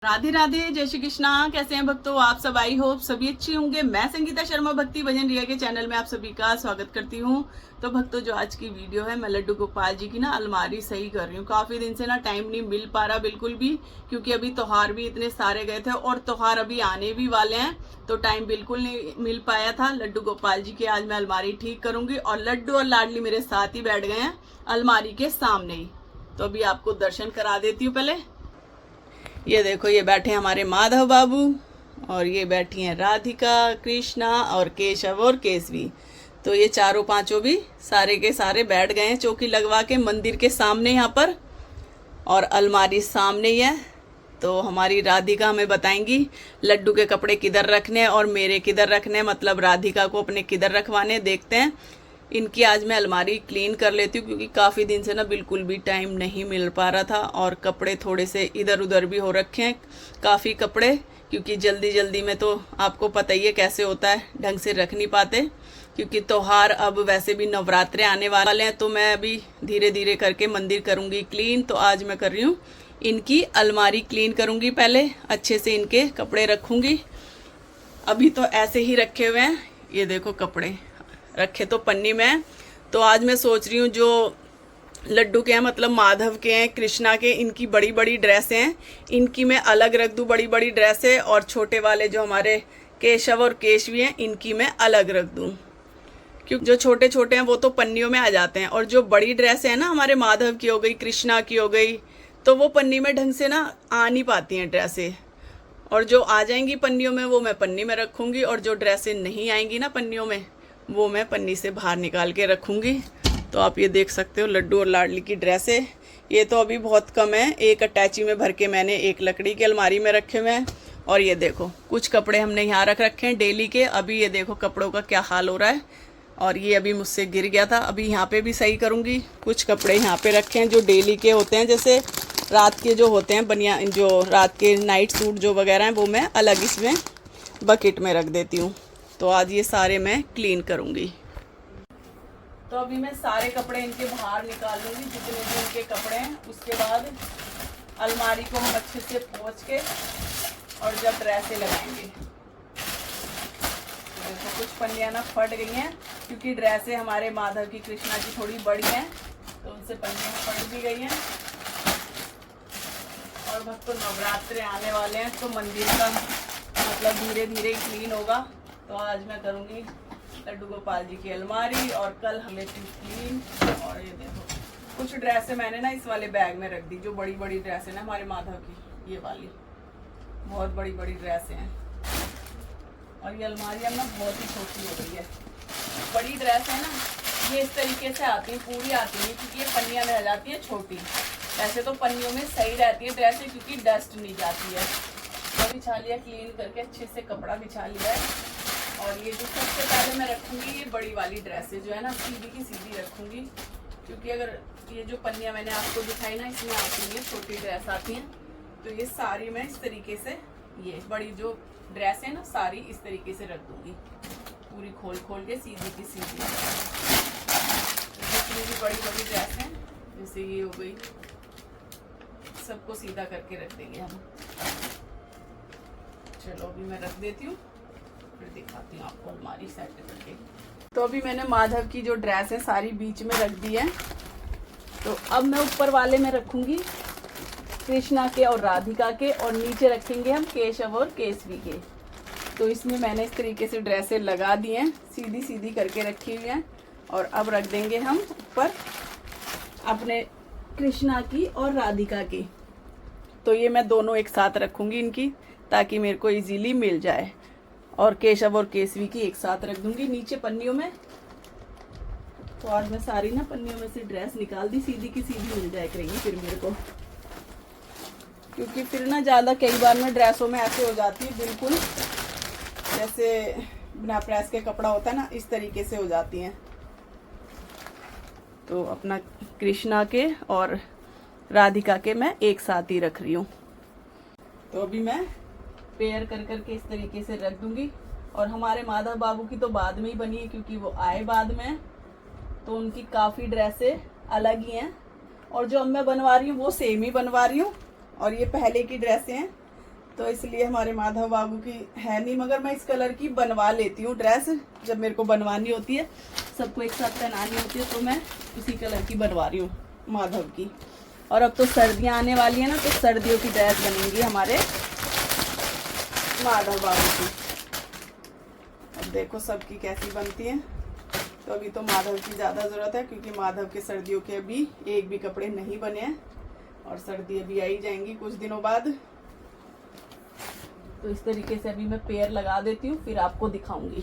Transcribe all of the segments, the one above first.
राधे राधे, जय श्री कृष्णा। कैसे हैं भक्तों आप सब? आई होप सभी अच्छी होंगे। मैं संगीता शर्मा भक्ति भजन रिया के चैनल में आप सभी का स्वागत करती हूँ। तो भक्तों, जो आज की वीडियो है, मैं लड्डू गोपाल जी की ना अलमारी सही कर रही हूँ। काफी दिन से ना टाइम नहीं मिल पा रहा बिल्कुल भी, क्योंकि अभी त्योहार भी इतने सारे गए थे और त्योहार अभी आने भी वाले हैं, तो टाइम बिल्कुल नहीं मिल पाया था। लड्डू गोपाल जी की आज मैं अलमारी ठीक करूंगी और लड्डू और लाडली मेरे साथ ही बैठ गए हैं अलमारी के सामने ही। तो अभी आपको दर्शन करा देती हूँ। पहले ये देखो, ये बैठे हैं हमारे माधव बाबू और ये बैठी हैं राधिका, कृष्णा और केशव और केसवी। तो ये चारों पांचों भी सारे के सारे बैठ गए हैं चौकी लगवा के मंदिर के सामने यहाँ पर, और अलमारी सामने ही है। तो हमारी राधिका हमें बताएंगी लड्डू के कपड़े किधर रखने हैं और मेरे किधर रखने हैं, मतलब राधिका को अपने किधर रखवाने। देखते हैं। इनकी आज मैं अलमारी क्लीन कर लेती हूँ, क्योंकि काफ़ी दिन से ना बिल्कुल भी टाइम नहीं मिल पा रहा था और कपड़े थोड़े से इधर उधर भी हो रखे हैं, काफ़ी कपड़े, क्योंकि जल्दी जल्दी में तो आपको पता ही है कैसे होता है, ढंग से रख नहीं पाते। क्योंकि त्योहार अब वैसे भी नवरात्रे आने वाले हैं, तो मैं अभी धीरे धीरे करके मंदिर करूँगी क्लीन। तो आज मैं कर रही हूँ इनकी अलमारी क्लीन करूँगी। पहले अच्छे से इनके कपड़े रखूँगी। अभी तो ऐसे ही रखे हुए हैं, ये देखो कपड़े रखे तो पन्नी में। तो आज मैं सोच रही हूँ जो लड्डू के हैं, मतलब माधव के हैं, कृष्णा के, इनकी बड़ी बड़ी ड्रेसें हैं, इनकी मैं अलग रख दूँ, बड़ी बड़ी ड्रेसें। और छोटे वाले जो हमारे केशव और केशवी हैं, इनकी मैं अलग रख दूँ, क्योंकि जो छोटे छोटे हैं वो तो पन्नियों में आ जाते हैं, और जो बड़ी ड्रेसें हैं ना, हमारे माधव की हो गई, कृष्णा की हो गई, तो वो पन्नी में ढंग से ना आ नहीं पाती हैं ड्रेसें। और जो आ जाएंगी पन्नियों में वो मैं पन्नी में रखूँगी, और जो ड्रेसें नहीं आएंगी ना पन्नियों में, वो मैं पन्नी से बाहर निकाल के रखूँगी। तो आप ये देख सकते हो लड्डू और लाडली की ड्रेसें। ये तो अभी बहुत कम है, एक अटैची में भर के मैंने एक लकड़ी की अलमारी में रखे हुए हैं। और ये देखो कुछ कपड़े हमने यहाँ रख रखे हैं डेली के। अभी ये देखो कपड़ों का क्या हाल हो रहा है, और ये अभी मुझसे गिर गया था। अभी यहाँ पे भी सही करूँगी। कुछ कपड़े यहाँ पे रखे हैं जो डेली के होते हैं, जैसे रात के जो होते हैं बनियान, जो रात के नाइट सूट जो वगैरह हैं, वो मैं अलग इसमें बकेट में रख देती हूँ। तो आज ये सारे मैं क्लीन करूँगी। तो अभी मैं सारे कपड़े इनके बाहर निकाल लूँगी, जितने भी इनके कपड़े हैं। उसके बाद अलमारी को हम अच्छे से पोंछ के और जब ड्रेसें लगाएंगे। देखो कुछ पन्नियाँ ना फट गई हैं, क्योंकि ड्रेसें हमारे माधव की, कृष्णा की थोड़ी बड़ी हैं, तो उनसे पन्नियाँ फट भी गई हैं। और भक्तों, नवरात्रे आने वाले हैं, तो मंदिर का मतलब धीरे धीरे क्लीन होगा। तो आज मैं करूँगी लड्डू गोपाल जी की अलमारी, और कल हमें क्लीन। और ये देखो कुछ ड्रेसें मैंने ना इस वाले बैग में रख दी, जो बड़ी बड़ी ड्रेसें ना हमारे माधव की, ये वाली बहुत बड़ी बड़ी ड्रेसें हैं। और ये अलमारी अब ना बहुत ही छोटी हो गई है। बड़ी ड्रेस है ना, ये इस तरीके से आती है, पूरी आती है, क्योंकि ये पन्नियाँ रह जाती हैं छोटी। वैसे तो पन्नियों में सही रहती है ड्रेसें, क्योंकि डस्ट नहीं जाती है। तो बिछा लिया, क्लीन करके अच्छे से कपड़ा बिछा लिया है। और ये जो सबसे पहले मैं रखूँगी, ये बड़ी वाली ड्रेसें जो है ना, सीधी की सीधी रखूँगी, क्योंकि अगर ये जो पन्नियाँ मैंने आपको दिखाई ना, इसमें आती हैं छोटी ड्रेस आती हैं, तो ये सारी मैं इस तरीके से, ये बड़ी जो ड्रेस है ना, सारी इस तरीके से रख दूँगी, पूरी खोल खोल के सीधी की सीधी। जितनी भी बड़ी बड़ी ड्रेस हैं, जैसे ये हो गई, सबको सीधा करके रख देंगे हम। चलो अभी मैं रख देती हूँ, फिर दिखाती हूँ आपको अलमारी सेट करके। तो अभी मैंने माधव की जो ड्रेस है सारी बीच में रख दी है। तो अब मैं ऊपर वाले में रखूँगी कृष्णा के और राधिका के, और नीचे रखेंगे हम केशव और केसवी के। तो इसमें मैंने इस तरीके से ड्रेसें लगा दी हैं, सीधी सीधी करके रखी हुई हैं। और अब रख देंगे हम ऊपर अपने कृष्णा की और राधिका की। तो ये मैं दोनों एक साथ रखूँगी इनकी, ताकि मेरे को इजीली मिल जाए। और केशव और केसवी की एक साथ रख दूंगी नीचे पन्नियों में। तो आज मैं सारी ना पन्नियों में से ड्रेस निकाल दी, सीधी की सीधी मिल जाए करेंगी फिर मेरे को, क्योंकि फिर ना ज़्यादा कई बार में ड्रेसों में ऐसे हो जाती है, बिल्कुल जैसे बिना प्रेस के कपड़ा होता है ना, इस तरीके से हो जाती हैं। तो अपना कृष्णा के और राधिका के मैं एक साथ ही रख रही हूँ। तो अभी मैं पेयर कर करके इस तरीके से रख दूंगी। और हमारे माधव बाबू की तो बाद में ही बनी है, क्योंकि वो आए बाद में, तो उनकी काफ़ी ड्रेसें अलग ही हैं। और जो अब मैं बनवा रही हूँ वो सेम ही बनवा रही हूँ। और ये पहले की ड्रेसें हैं, तो इसलिए हमारे माधव बाबू की है नहीं, मगर मैं इस कलर की बनवा लेती हूँ ड्रेस। जब मेरे को बनवानी होती है, सबको एक साथ पहनानी होती है, तो मैं उसी कलर की बनवा रही हूँ माधव की। और अब तो सर्दियाँ आने वाली है ना, तो सर्दियों की ड्रेस बनेंगी हमारे माधव बाबू की। अब देखो सबकी कैसी बनती है। तो अभी तो माधव की ज़्यादा ज़रूरत है, क्योंकि माधव के सर्दियों के अभी एक भी कपड़े नहीं बने हैं, और सर्दी अभी आई जाएंगी कुछ दिनों बाद। तो इस तरीके से अभी मैं पेयर लगा देती हूँ, फिर आपको दिखाऊंगी।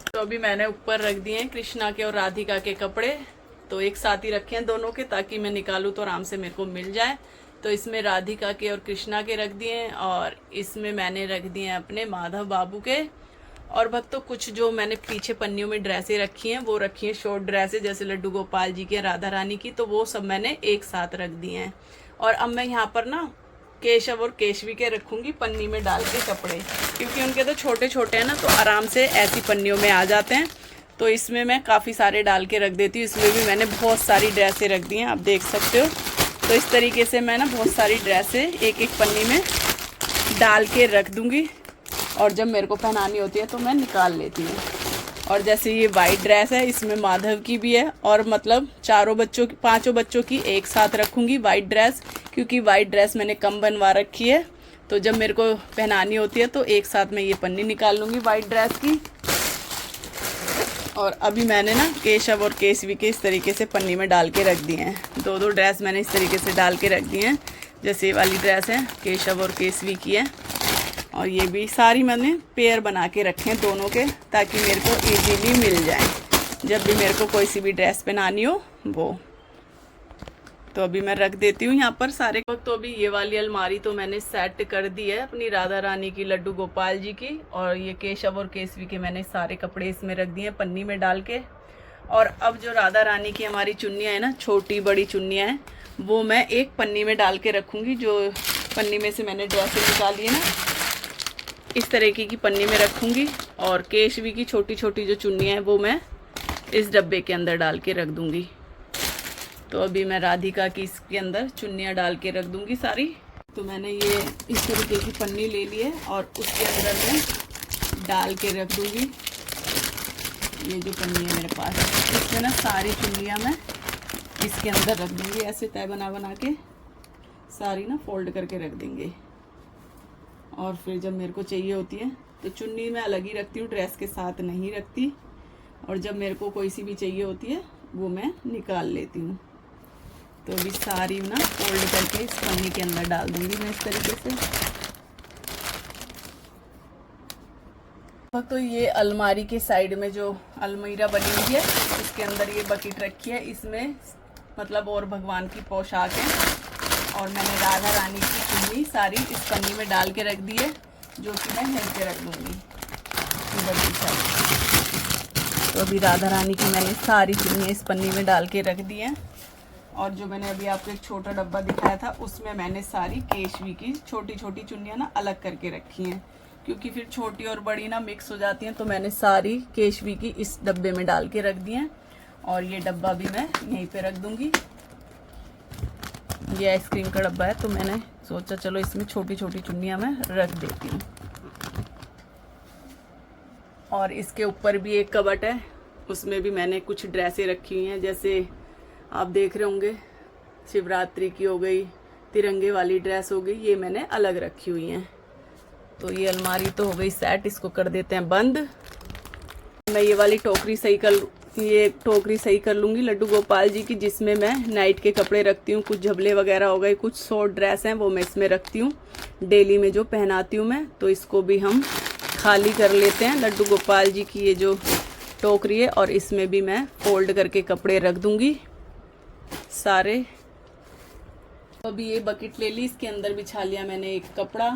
तो अभी मैंने ऊपर रख दिए हैं कृष्णा के और राधिका के कपड़े। तो एक साथ ही रखे हैं दोनों के, ताकि मैं निकालूं तो आराम से मेरे को मिल जाए। तो इसमें राधिका के और कृष्णा के रख दिए हैं, और इसमें मैंने रख दिए हैं अपने माधव बाबू के। और भक्तों कुछ जो मैंने पीछे पन्नियों में ड्रेसें रखी हैं, वो रखी हैं शॉर्ट ड्रेसें, जैसे लड्डू गोपाल जी के, राधा रानी की, तो वो सब मैंने एक साथ रख दिए हैं। और अब मैं यहाँ पर ना केशव और केशवी के रखूँगी पन्नी में डाल के कपड़े, क्योंकि उनके तो छोटे छोटे हैं ना, तो आराम से ऐसी पन्नियों में आ जाते हैं। तो इसमें मैं काफ़ी सारे डाल के रख देती हूँ। इसमें भी मैंने बहुत सारी ड्रेसें रख दी हैं, आप देख सकते हो। तो इस तरीके से मैं ना बहुत सारी ड्रेसें एक एक पन्नी में डाल के रख दूँगी, और जब मेरे को पहनानी होती है तो मैं निकाल लेती हूँ। और जैसे ये वाइट ड्रेस है, इसमें माधव की भी है, और मतलब पांचों बच्चों की एक साथ रखूँगी वाइट ड्रेस, क्योंकि वाइट ड्रेस मैंने कम बनवा रखी है। तो जब मेरे को पहनानी होती है तो एक साथ मैं ये पन्नी निकाल लूँगी वाइट ड्रेस की। और अभी मैंने ना केशव और केशवी के इस तरीके से पन्नी में डाल के रख दिए हैं। दो दो ड्रेस मैंने इस तरीके से डाल के रख दिए हैं। जैसे ये वाली ड्रेस है केशव और केशवी की है, और ये भी सारी मैंने पेयर बना के रखे हैं दोनों के, ताकि मेरे को इजीली मिल जाए जब भी मेरे को कोई सी भी ड्रेस पहनानी हो वो। तो अभी मैं रख देती हूँ यहाँ पर सारे। तो अभी ये वाली अलमारी तो मैंने सेट कर दी है अपनी राधा रानी की, लड्डू गोपाल जी की, और ये केशव और केशवी के मैंने सारे कपड़े इसमें रख दिए हैं पन्नी में डाल के। और अब जो राधा रानी की हमारी चुन्नियाँ हैं ना, छोटी बड़ी चुन्नियाँ हैं, वो मैं एक पन्नी में डाल के रखूँगी। जो पन्नी में से मैंने ड्रेसें निकाली है ना, इस तरीके की पन्नी में रखूँगी। और केशवी की छोटी छोटी जो चुन्नियाँ हैं वो मैं इस डब्बे के अंदर डाल के रख दूँगी। तो अभी मैं राधिका की इसके अंदर चुन्नियाँ डाल के रख दूँगी सारी। तो मैंने ये इस तरीके की पन्नी ले ली है, और उसके अंदर मैं डाल के रख दूँगी। ये जो पन्नी है मेरे पास, इसमें ना सारी चुन्नियाँ मैं इसके अंदर रख दूँगी। ऐसे तय बना बना के सारी ना फोल्ड करके रख देंगे। और फिर जब मेरे को चाहिए होती है तो चुन्नी मैं अलग ही रखती हूँ, ड्रेस के साथ नहीं रखती। और जब मेरे को कोई सी भी चाहिए होती है वो मैं निकाल लेती हूँ। तो अभी सारी ना फोल्ड करके इस पन्नी के अंदर डाल दूंगी मैं इस तरीके से। तो ये अलमारी के साइड में जो अलमीरा बनी हुई है, इसके अंदर ये बकेट रखी है। इसमें मतलब और भगवान की पोशाक है, और मैंने राधा रानी की चुन्नी सारी इस पन्नी में डाल के रख दी है, जो कि मैं यहीं पे रख दूँगी इधर की साइड। तो अभी राधा रानी की मैंने सारी चुन्नी इस पन्नी में डाल के रख दी है। और जो मैंने अभी आपको एक छोटा डब्बा दिखाया था, उसमें मैंने सारी केशवी की छोटी छोटी चुन्नियाँ ना अलग करके रखी हैं, क्योंकि फिर छोटी और बड़ी ना मिक्स हो जाती हैं। तो मैंने सारी केशवी की इस डब्बे में डाल के रख दी हैं, और ये डब्बा भी मैं यहीं पे रख दूँगी। ये आइसक्रीम का डब्बा है, तो मैंने सोचा चलो इसमें छोटी छोटी चुन्नियाँ मैं रख देती हूँ। और इसके ऊपर भी एक कबट है, उसमें भी मैंने कुछ ड्रेसें रखी हुई हैं। जैसे आप देख रहे होंगे, शिवरात्रि की हो गई, तिरंगे वाली ड्रेस हो गई, ये मैंने अलग रखी हुई हैं। तो ये अलमारी तो हो गई सेट, इसको कर देते हैं बंद। मैं ये वाली टोकरी सही कर लूँगी लड्डू गोपाल जी की, जिसमें मैं नाइट के कपड़े रखती हूँ। कुछ झबले वगैरह हो गए, कुछ शॉर्ट ड्रेस हैं, वो मैं इसमें रखती हूँ डेली में जो पहनाती हूँ मैं। तो इसको भी हम खाली कर लेते हैं, लड्डू गोपाल जी की ये जो टोकरी है, और इसमें भी मैं फोल्ड करके कपड़े रख दूँगी सारे। तो अभी ये बकेट ले ली, इसके अंदर बिछा लिया मैंने एक कपड़ा।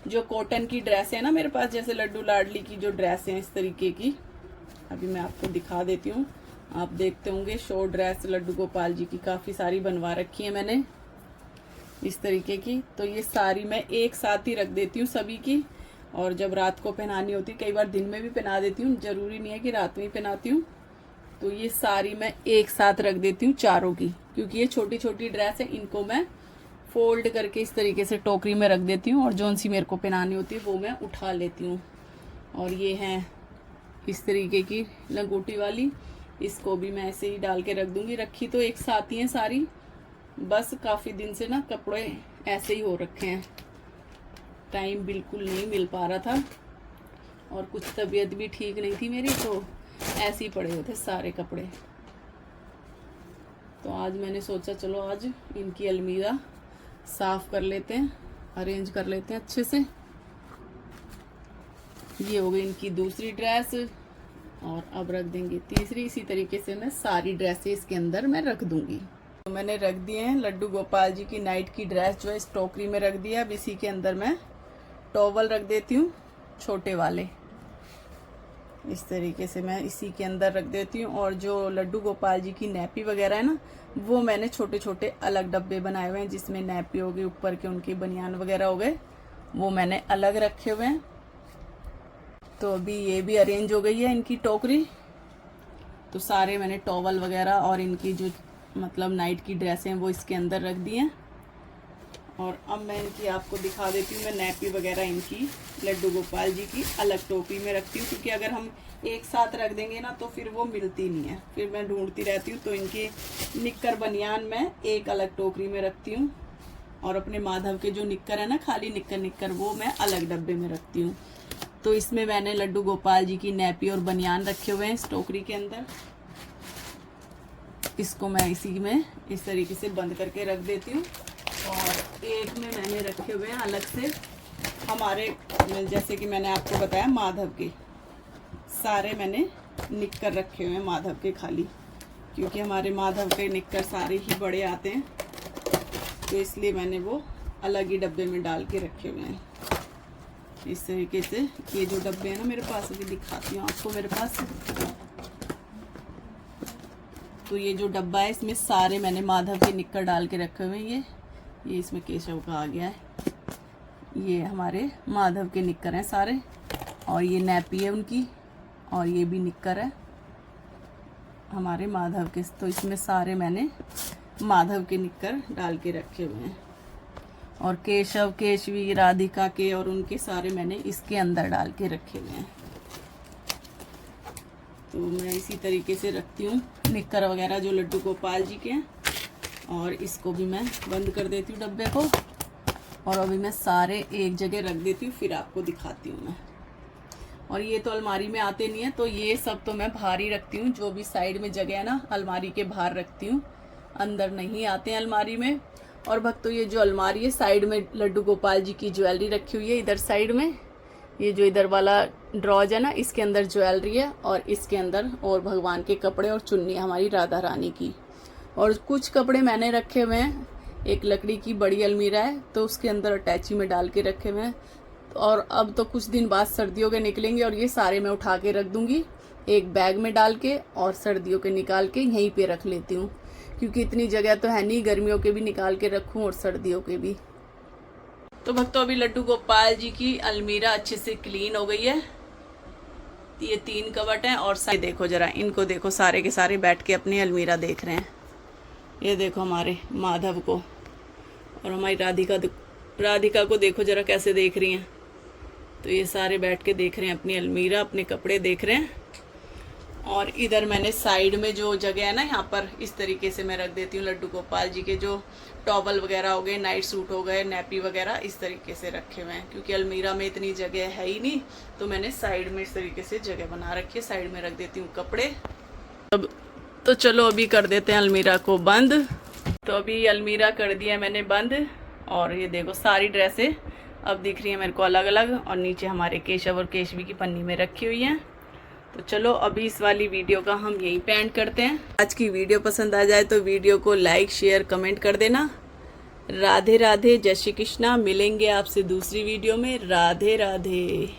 जो कॉटन की ड्रेस है ना मेरे पास, जैसे लड्डू लाडली की जो ड्रेस है इस तरीके की, अभी मैं आपको दिखा देती हूँ। आप देखते होंगे शॉर्ट ड्रेस लड्डू गोपाल जी की काफ़ी सारी बनवा रखी है मैंने इस तरीके की। तो ये सारी मैं एक साथ ही रख देती हूँ सभी की, और जब रात को पहनानी होती है, कई बार दिन में भी पहना देती हूँ, ज़रूरी नहीं है कि रात में ही पहनाती हूँ। तो ये सारी मैं एक साथ रख देती हूँ चारों की, क्योंकि ये छोटी छोटी ड्रेस है, इनको मैं फोल्ड करके इस तरीके से टोकरी में रख देती हूँ और जौन सी मेरे को पहनानी होती है वो मैं उठा लेती हूँ। और ये है इस तरीके की लंगोटी वाली, इसको भी मैं ऐसे ही डाल के रख दूँगी। रखी तो एक साथ ही है सारी, बस काफ़ी दिन से ना कपड़े ऐसे ही हो रखे हैं, टाइम बिल्कुल नहीं मिल पा रहा था और कुछ तबीयत भी ठीक नहीं थी मेरी, तो ऐसे ही पड़े हुए थे सारे कपड़े। तो आज मैंने सोचा चलो आज इनकी अलमीरा साफ़ कर लेते हैं, अरेंज कर लेते हैं अच्छे से। ये हो गई इनकी दूसरी ड्रेस और अब रख देंगे तीसरी। इसी तरीके से मैं सारी ड्रेसें इसके अंदर मैं रख दूंगी। तो मैंने रख दिए हैं लड्डू गोपाल जी की नाइट की ड्रेस जो है इस टोकरी में रख दिया। अब इसी के अंदर मैं टॉवल रख देती हूँ छोटे वाले, इस तरीके से मैं इसी के अंदर रख देती हूँ। और जो लड्डू गोपाल जी की नैपी वगैरह है ना, वो मैंने छोटे छोटे अलग डब्बे बनाए हुए हैं, जिसमें नैपी हो गई, ऊपर के उनके बनियान वगैरह हो गए, वो मैंने अलग रखे हुए हैं। तो अभी ये भी अरेंज हो गई है इनकी टोकरी। तो सारे मैंने टॉवल वगैरह और इनकी जो मतलब नाइट की ड्रेसें हैं वो इसके अंदर रख दी हैं। और अब मैं इनकी आपको दिखा देती हूँ। मैं नैपी वगैरह इनकी लड्डू गोपाल जी की अलग टोकरी में रखती हूँ, क्योंकि अगर हम एक साथ रख देंगे ना तो फिर वो मिलती नहीं है, फिर मैं ढूंढती रहती हूँ। तो इनके निक्कर बनियान मैं एक अलग टोकरी में रखती हूँ और अपने माधव के जो निक्कर है ना, खाली निक्कर वो मैं अलग डब्बे में रखती हूँ। तो इसमें मैंने लड्डू गोपाल जी की नैपी और बनियान रखे हुए हैं इस टोकरी के अंदर। इसको मैं इसी में इस तरीके से बंद करके रख देती हूँ। और एक में मैंने रखे हुए हैं अलग से हमारे, जैसे कि मैंने आपको बताया माधव के सारे मैंने निक्कर रखे हुए हैं माधव के खाली, क्योंकि हमारे माधव के निक्कर सारे ही बड़े आते हैं, तो इसलिए मैंने वो अलग ही डब्बे में डाल के रखे हुए हैं इस तरीके से। ये जो डब्बे हैं ना मेरे पास, अभी दिखाती हूँ आपको मेरे पास। तो ये जो डब्बा है इसमें सारे मैंने माधव के निक्कर डाल के रखे हुए हैं। ये इसमें केशव का आ गया है, ये हमारे माधव के निक्कर हैं सारे। और ये नैपी है उनकी, और ये भी निक्कर है हमारे माधव के। तो इसमें सारे मैंने माधव के निक्कर डाल के रखे हुए हैं। और केशव, केशवी, राधिका के और उनके सारे मैंने इसके अंदर डाल के रखे हुए हैं। तो मैं इसी तरीके से रखती हूँ निक्कर वगैरह जो लड्डू गोपाल जी के हैं। और इसको भी मैं बंद कर देती हूँ डब्बे को, और अभी मैं सारे एक जगह रख देती हूँ, फिर आपको दिखाती हूँ मैं। और ये तो अलमारी में आते नहीं है, तो ये सब तो मैं बाहर ही रखती हूँ। जो भी साइड में जगह है ना, अलमारी के बाहर रखती हूँ, अंदर नहीं आते हैं अलमारी में। और भक्तों ये जो अलमारी है, साइड में लड्डू गोपाल जी की ज्वेलरी रखी हुई है। इधर साइड में ये जो इधर वाला ड्रॉज है ना, इसके अंदर ज्वेलरी है, और इसके अंदर और भगवान के कपड़े और चुन्नी हमारी राधा रानी की। और कुछ कपड़े मैंने रखे हुए हैं, एक लकड़ी की बड़ी अलमीरा है, तो उसके अंदर अटैची में डाल के रखे हुए हैं। और अब तो कुछ दिन बाद सर्दियों के निकलेंगे, और ये सारे मैं उठा के रख दूंगी एक बैग में डाल के, और सर्दियों के निकाल के यहीं पे रख लेती हूँ, क्योंकि इतनी जगह तो है नहीं, गर्मियों के भी निकाल के रखूँ और सर्दियों के भी। तो भक्तों अभी लड्डू गोपाल जी की अलमीरा अच्छे से क्लीन हो गई है। ये 3 कबट हैं, और सारे देखो जरा, इनको देखो, सारे के सारे बैठ के अपनी अलमीरा देख रहे हैं। ये देखो हमारे माधव को, और हमारी राधिका को देखो जरा कैसे देख रही हैं। तो ये सारे बैठ के देख रहे हैं अपनी अलमीरा, अपने कपड़े देख रहे हैं। और इधर मैंने साइड में जो जगह है ना, यहाँ पर इस तरीके से मैं रख देती हूँ लड्डू गोपाल जी के जो टॉवल वगैरह हो गए, नाइट सूट हो गए, नैपी वगैरह, इस तरीके से रखे हुए हैं। क्योंकि अलमीरा में इतनी जगह है ही नहीं, तो मैंने साइड में इस तरीके से जगह बना रखी है, साइड में रख देती हूँ कपड़े। अब तो चलो अभी कर देते हैं अलमीरा को बंद। तो अभी अलमीरा कर दिया मैंने बंद, और ये देखो सारी ड्रेसें अब दिख रही हैं मेरे को अलग अलग, और नीचे हमारे केशव और केशवी की पन्नी में रखी हुई हैं। तो चलो अभी इस वाली वीडियो का हम यहीं पे एंड करते हैं। आज की वीडियो पसंद आ जाए तो वीडियो को लाइक, शेयर, कमेंट कर देना। राधे राधे, जय श्री कृष्णा। मिलेंगे आपसे दूसरी वीडियो में। राधे राधे।